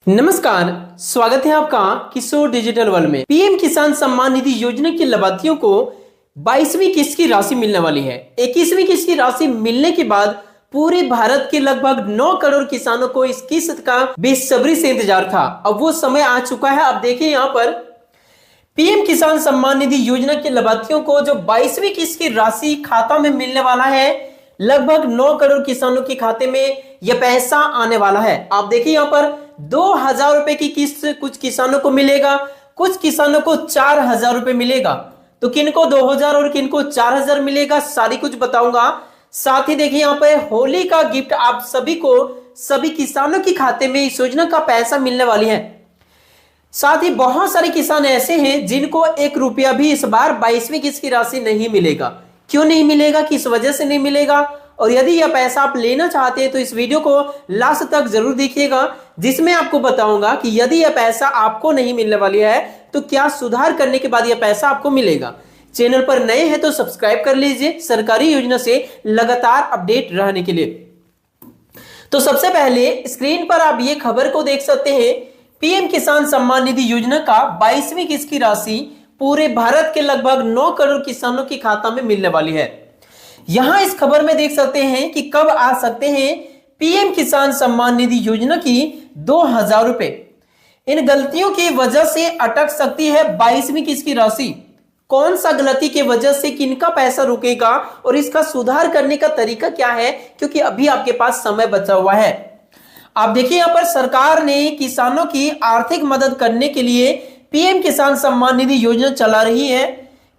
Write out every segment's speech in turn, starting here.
नमस्कार, स्वागत है आपका किशोर डिजिटल वर्ल्ड में। पीएम किसान सम्मान निधि योजना के लाभार्थियों को 22वीं किस्त की राशि मिलने वाली है। 21वीं किस्त की राशि मिलने के बाद पूरे भारत के लगभग 9 करोड़ किसानों को इस किस्त का बेसब्री से इंतजार था। अब वो समय आ चुका है। अब देखिए यहाँ पर पीएम किसान सम्मान निधि योजना के लाभार्थियों को जो 22वीं किस्त की राशि खाता में मिलने वाला है, लगभग 9 करोड़ किसानों के खाते में यह पैसा आने वाला है। आप देखिए यहाँ पर 2,000 रुपए की किस्त कुछ किसानों को मिलेगा, कुछ किसानों को 4,000 रुपए मिलेगा। तो किनको 2,000 और किनको 4,000 मिलेगा, सारी कुछ बताऊंगा। साथ ही देखिए यहाँ पे होली का गिफ्ट आप सभी को, सभी किसानों के खाते में इस योजना का पैसा मिलने वाली है। साथ ही बहुत सारे किसान ऐसे हैं जिनको 1 रुपया भी इस बार 22वीं किस्त की राशि नहीं मिलेगा। क्यों नहीं मिलेगा, किस वजह से नहीं मिलेगा, और यदि यह पैसा आप लेना चाहते हैं तो इस वीडियो को लास्ट तक जरूर देखिएगा, जिसमें आपको बताऊंगा कि यदि यह पैसा आपको नहीं मिलने वाली है तो क्या सुधार करने के बाद यह पैसा आपको मिलेगा। चैनल पर नए हैं तो सब्सक्राइब कर लीजिए सरकारी योजना से लगातार अपडेट रहने के लिए। तो सबसे पहले स्क्रीन पर आप ये खबर को देख सकते हैं। पीएम किसान सम्मान निधि योजना का 22वीं किस्त की राशि पूरे भारत के लगभग 9 करोड़ किसानों के खाता में मिलने वाली है। यहां इस खबर में देख सकते हैं कि कब आ सकते हैं पीएम किसान सम्मान निधि योजना की 2,000 रुपए। इन गलतियों की वजह से अटक सकती है 22वीं किस्त की राशि। कौन सा गलती की वजह से किनका पैसा रुकेगा और इसका सुधार करने का तरीका क्या है, क्योंकि अभी आपके पास समय बचा हुआ है। आप देखिए यहाँ पर सरकार ने किसानों की आर्थिक मदद करने के लिए पीएम किसान सम्मान निधि योजना चला रही है।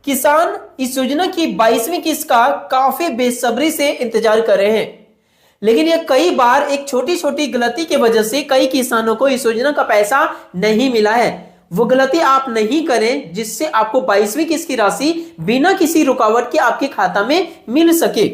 किसान इस योजना की 22वीं किस्त का काफी बेसब्री से इंतजार कर रहे हैं, लेकिन यह कई बार एक छोटी छोटी गलती की वजह से कई किसानों को इस योजना का पैसा नहीं मिला है। वो गलती आप नहीं करें जिससे आपको 22वीं किस्त की राशि बिना किसी रुकावट के आपके खाता में मिल सके।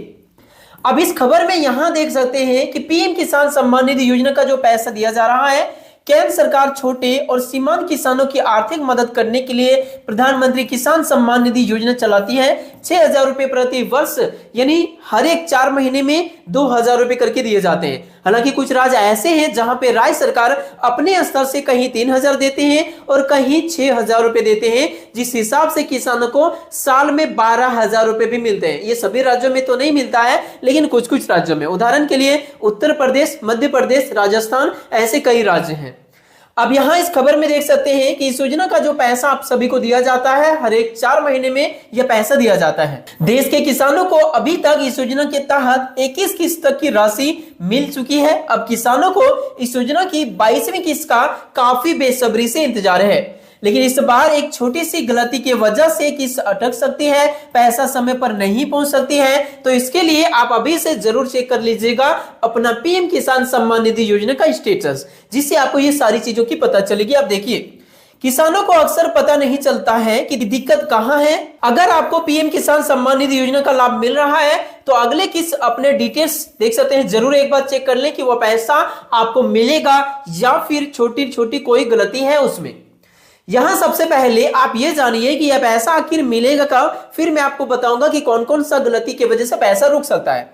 अब इस खबर में यहां देख सकते हैं कि पीएम किसान सम्मान निधि योजना का जो पैसा दिया जा रहा है, केंद्र सरकार छोटे और सीमांत किसानों की आर्थिक मदद करने के लिए प्रधानमंत्री किसान सम्मान निधि योजना चलाती है। 6,000 रुपए प्रति वर्ष, यानी हर एक 4 महीने में 2,000 रुपए करके दिए जाते हैं। हालांकि कुछ राज्य ऐसे हैं जहां पे राज्य सरकार अपने स्तर से कहीं 3,000 देते हैं और कहीं 6,000 रुपए देते हैं, जिस हिसाब से किसानों को साल में 12,000 रुपए भी मिलते हैं। ये सभी राज्यों में तो नहीं मिलता है, लेकिन कुछ कुछ राज्यों में, उदाहरण के लिए उत्तर प्रदेश, मध्य प्रदेश, राजस्थान, ऐसे कई राज्य हैं। अब यहां इस खबर में देख सकते हैं कि इस योजना का जो पैसा आप सभी को दिया जाता है, हर एक 4 महीने में यह पैसा दिया जाता है। देश के किसानों को अभी तक इस योजना के तहत 21 किस्त तक की राशि मिल चुकी है। अब किसानों को इस योजना की 22वीं किस्त का काफी बेसब्री से इंतजार है, लेकिन इस बार एक छोटी सी गलती की वजह से किस्त अटक सकती है, पैसा समय पर नहीं पहुंच सकती है। तो इसके लिए आप अभी से जरूर चेक कर लीजिएगा अपना पीएम किसान सम्मान निधि योजना का स्टेटस, जिससे आपको ये सारी चीजों की पता चलेगी। आप देखिए, किसानों को अक्सर पता नहीं चलता है कि दिक्कत कहां है। अगर आपको पीएम किसान सम्मान निधि योजना का लाभ मिल रहा है तो अगले किस्त अपने डिटेल्स देख सकते हैं, जरूर एक बार चेक कर लें कि वह पैसा आपको मिलेगा या फिर छोटी छोटी कोई गलती है उसमें। यहां सबसे पहले आप ये जानिए कि यह पैसा आखिर मिलेगा कब, फिर मैं आपको बताऊंगा कि कौन कौन सा गलती की वजह से पैसा रुक सकता है।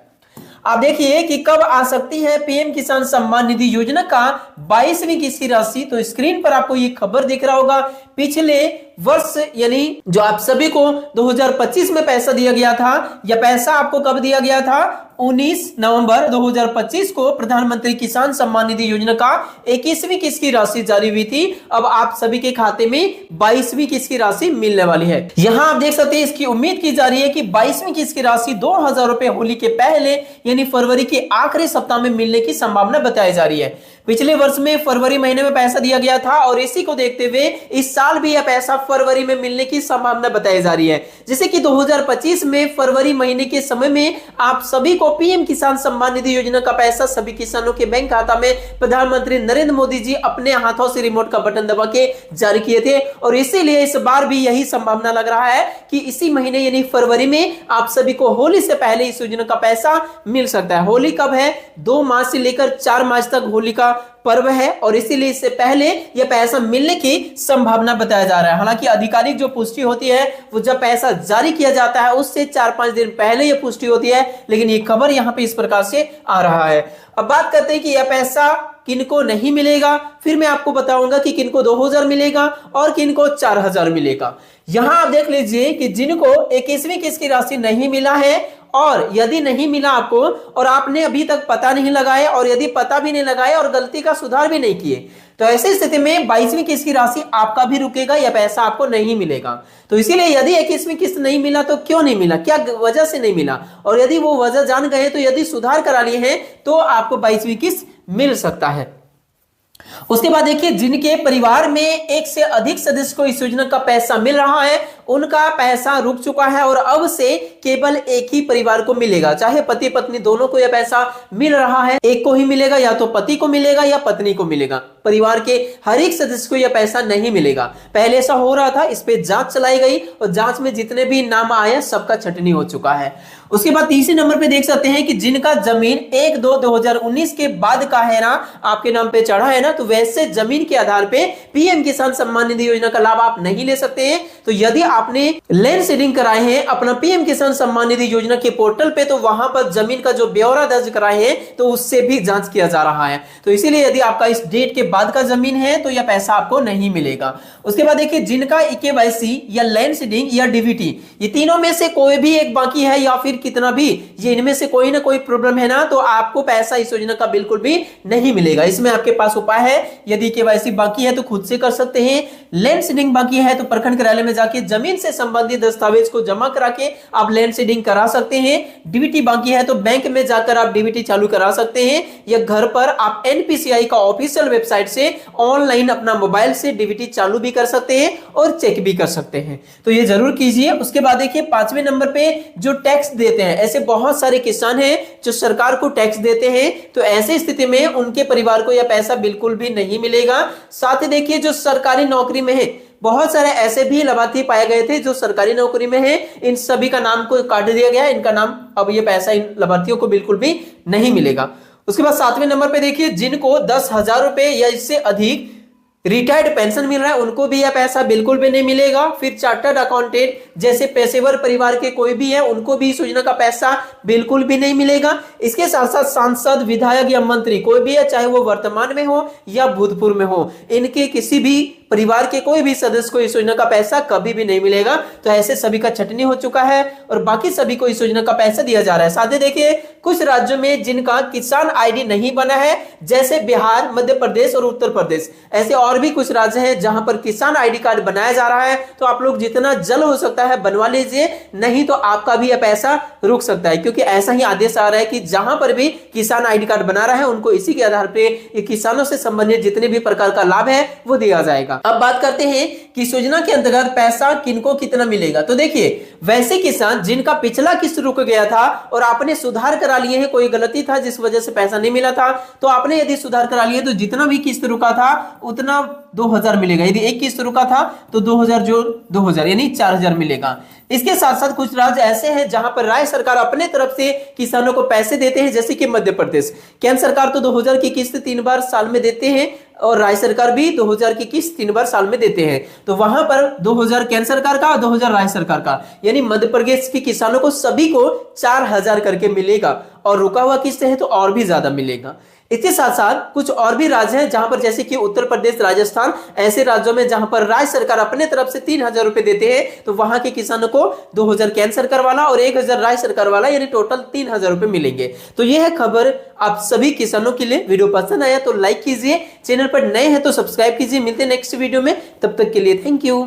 आप देखिए कि कब आ सकती है पीएम किसान सम्मान निधि योजना का 22वीं किस्त की राशि। तो स्क्रीन पर आपको ये खबर दिख रहा होगा। पिछले वर्ष, यानी जो आप सभी को 2025 में पैसा दिया गया था, यह पैसा आपको कब दिया गया था? 19 नवंबर 2025 को प्रधानमंत्री किसान सम्मान निधि योजना का 21वीं किस्त की राशि जारी हुई थी। अब आप सभी के खाते में 22वीं किस्त की राशि मिलने वाली है। यहां आप देख सकते हैं, इसकी उम्मीद की जा रही है कि 22वीं किस्त की राशि 2,000 रुपए होली के पहले, यानी फरवरी के आखिरी सप्ताह में मिलने की संभावना बताई जा रही है। पिछले वर्ष में फरवरी महीने में पैसा दिया गया था और इसी को देखते हुए इस साल भी यह पैसा फरवरी में मिलने की संभावना बताई जा रही है। जैसे कि 2025 में फरवरी महीने के समय में आप सभी को पीएम किसान सम्मान निधि योजना का पैसा सभी किसानों के बैंक खाता में प्रधानमंत्री नरेंद्र मोदी जी अपने हाथों से रिमोट का बटन दबा के जारी किए थे, और इसीलिए इस बार भी यही संभावना लग रहा है कि इसी महीने यानी फरवरी में आप सभी को होली से पहले इस योजना का पैसा मिल सकता है। होली कब है? 2 मार्च से लेकर 4 मार्च तक होली का पर्व है, और इसीलिए इससे पहले यह पैसा मिलने की संभावना बताया जा रहा है। हालांकि आधिकारिक जो पुष्टि होती है वो जब पैसा जारी किया जाता है उससे 4-5 दिन पहले यह पुष्टि होती है, लेकिन ये खबर यहां पे इस प्रकार से आ रहा है। अब बात करते हैं कि यह पैसा किनको नहीं मिलेगा, फिर मैं आपको बताऊंगा कि किनको 2000 मिलेगा और किनको 4000 मिलेगा। यहां आप देख लीजिए कि जिनको 21वीं किस्त की राशि नहीं मिला है और यदि नहीं मिला आपको और आपने अभी तक पता नहीं लगाया और यदि पता भी नहीं लगाया और गलती का सुधार भी नहीं किए, तो ऐसी स्थिति में 22वीं किस्त की राशि आपका भी रुकेगा या पैसा आपको नहीं मिलेगा। तो इसीलिए यदि 21वीं किस्त नहीं मिला तो क्यों नहीं मिला, क्या वजह से नहीं मिला, और यदि वो वजह जान गए तो यदि सुधार करा लिए हैं तो आपको 22वीं किस्त मिल सकता है। उसके बाद देखिए, जिनके परिवार में एक से अधिक सदस्य को इस योजना का पैसा मिल रहा है उनका पैसा रुक चुका है और अब से केवल एक ही परिवार को मिलेगा, चाहे पति पत्नी दोनों को यह पैसा मिल रहा है, एक को ही मिलेगा, या तो पति को मिलेगा या पत्नी को मिलेगा, परिवार के हर एक सदस्य को यह पैसा नहीं मिलेगा। पहले ऐसा हो रहा था, इस पे जांच चलाई गई और जांच में जितने भी नाम आए सबका छटनी हो चुका है। उसके बाद तीसरे नंबर पे देख सकते हैं कि जिनका जमीन 1/2/2019 के बाद का है ना, आपके नाम पे चढ़ा है ना, तो वैसे जमीन के आधार पे पीएम किसान सम्मान निधि योजना का लाभ आप नहीं ले सकते हैं। तो यदि आपने लैंड सीडिंग कराए हैं अपना पीएम किसान सम्मान निधि योजना के पोर्टल पे, तो वहां पर जमीन का जो ब्यौरा दर्ज कराए हैं तो उससे भी जांच किया जा रहा है। तो इसीलिए यदि आपका इस डेट के बाद का जमीन है तो यह पैसा आपको नहीं मिलेगा। उसके बाद देखिए, जिनका केवाईसी या लैंड सीडिंग या डीबीटी, ये तीनों में से कोई भी एक बाकी है या फिर कितना भी, ये इनमें से कोई ना कोई प्रॉब्लम है ना, तो आपको पैसा इस योजना का बिल्कुल भी नहीं मिलेगा। इसमें आपके पास उपाय है, यदि केवाईसी बाकी है तो खुद से कर सकते हैं, लैंड सीडिंग बाकी है तो प्रखंड कार्यालय में जाके जमीन से संबंधित दस्तावेज को जमा करा के आप लैंड सीडिंग करा सकते हैं, डीबीटी बाकी है तो बैंक में जाकर आप डीबीटी चालू करा सकते हैं, या घर पर आप एनपीसीआई का ऑफिशियल वेबसाइट से ऑनलाइन अपना मोबाइल से डीबीटी चालू भी कर सकते हैं और चेक भी कर सकते हैं। तो ये जरूर कीजिए। उसके बाद देखिए, 5वें नंबर पे जो टैक्स देते हैं, ऐसे बहुत सारे किसान हैं जो सरकार को टैक्स देते हैं, तो ऐसी स्थिति में उनके परिवार को यह पैसा बिल्कुल भी नहीं मिलेगा। साथ ही देखिए, जो सरकारी नौकरी में है, बहुत सारे ऐसे भी लाभार्थी पाए गए थे जो सरकारी नौकरी में है, इन सभी का नाम को काट दिया गया, इनका नाम, अब ये पैसा इन लाभार्थियों को बिल्कुल भी नहीं मिलेगा। उसके बाद 7वें नंबर पे देखिए, जिनको 10,000 रुपए या इससे अधिक रिटायर्ड पेंशन मिल रहा है उनको भी यह पैसा बिल्कुल भी नहीं मिलेगा। फिर चार्टर्ड अकाउंटेंट जैसे पेशेवर परिवार के कोई भी है उनको भी इस योजना का पैसा बिल्कुल भी नहीं मिलेगा। इसके साथ साथ सांसद, विधायक या मंत्री कोई भी है, चाहे वो वर्तमान में हो या भूतपूर्व में हो, इनके किसी भी परिवार के कोई भी सदस्य को इस योजना का पैसा कभी भी नहीं मिलेगा। तो ऐसे सभी का छटनी हो चुका है और बाकी सभी को इस योजना का पैसा दिया जा रहा है। साथ ही देखिए, कुछ राज्यों में जिनका किसान आईडी नहीं बना है, जैसे बिहार, मध्य प्रदेश और उत्तर प्रदेश, ऐसे और भी कुछ राज्य हैं जहां पर किसान आईडी कार्ड बनाया जा रहा है। तो आप लोग जितना जल्द हो सकता है बनवा लीजिए, नहीं तो आपका भी यह पैसा रुक सकता है, क्योंकि ऐसा ही आदेश आ रहा है कि जहां पर भी किसान आईडी कार्ड बना रहा है उनको इसी के आधार पर किसानों से संबंधित जितने भी प्रकार का लाभ है वो दिया जाएगा। अब बात करते हैं कि इस योजना के अंतर्गत पैसा किनको कितना मिलेगा। तो देखिए, वैसे किसान जिनका पिछला किस्त रुक गया था और आपने सुधार करा लिए हैं, कोई गलती था जिस वजह से पैसा नहीं मिला था, तो आपने यदि सुधार करा लिए तो जितना भी किस्त रुका था उतना 2000 मिलेगा। यदि एक किस्त रुका था तो 2000 जो 2000 यानी 4000 मिलेगा। इसके साथ साथ कुछ राज्य ऐसे हैं जहां पर राज्य सरकार अपने तरफ से किसानों को पैसे देते हैं, जैसे कि मध्य प्रदेश। केंद्र सरकार तो 2000 की किस्त 3 बार साल में देते हैं और राज्य सरकार भी 2000 की किस्त 3 बार साल में देते हैं। तो वहां पर 2000 केंद्र सरकार का और 2000 राज्य सरकार का, यानी मध्य प्रदेश के किसानों को सभी को 4000 करके मिलेगा और रुका हुआ किस्त है तो और भी ज्यादा मिलेगा। इसके साथ साथ कुछ और भी राज्य हैं जहां पर, जैसे कि उत्तर प्रदेश, राजस्थान, ऐसे राज्यों में जहां पर राज्य सरकार अपने तरफ से 3000 रुपए देते हैं, तो वहां के किसानों को 2000 केंद्र सरकार वाला और 1000 राज्य सरकार वाला, यानी टोटल 3000 रुपए मिलेंगे। तो यह है खबर आप सभी किसानों के लिए। वीडियो पसंद आया तो लाइक कीजिए, चैनल पर नए हैं तो सब्सक्राइब कीजिए। मिलते हैं नेक्स्ट वीडियो में, तब तक के लिए थैंक यू।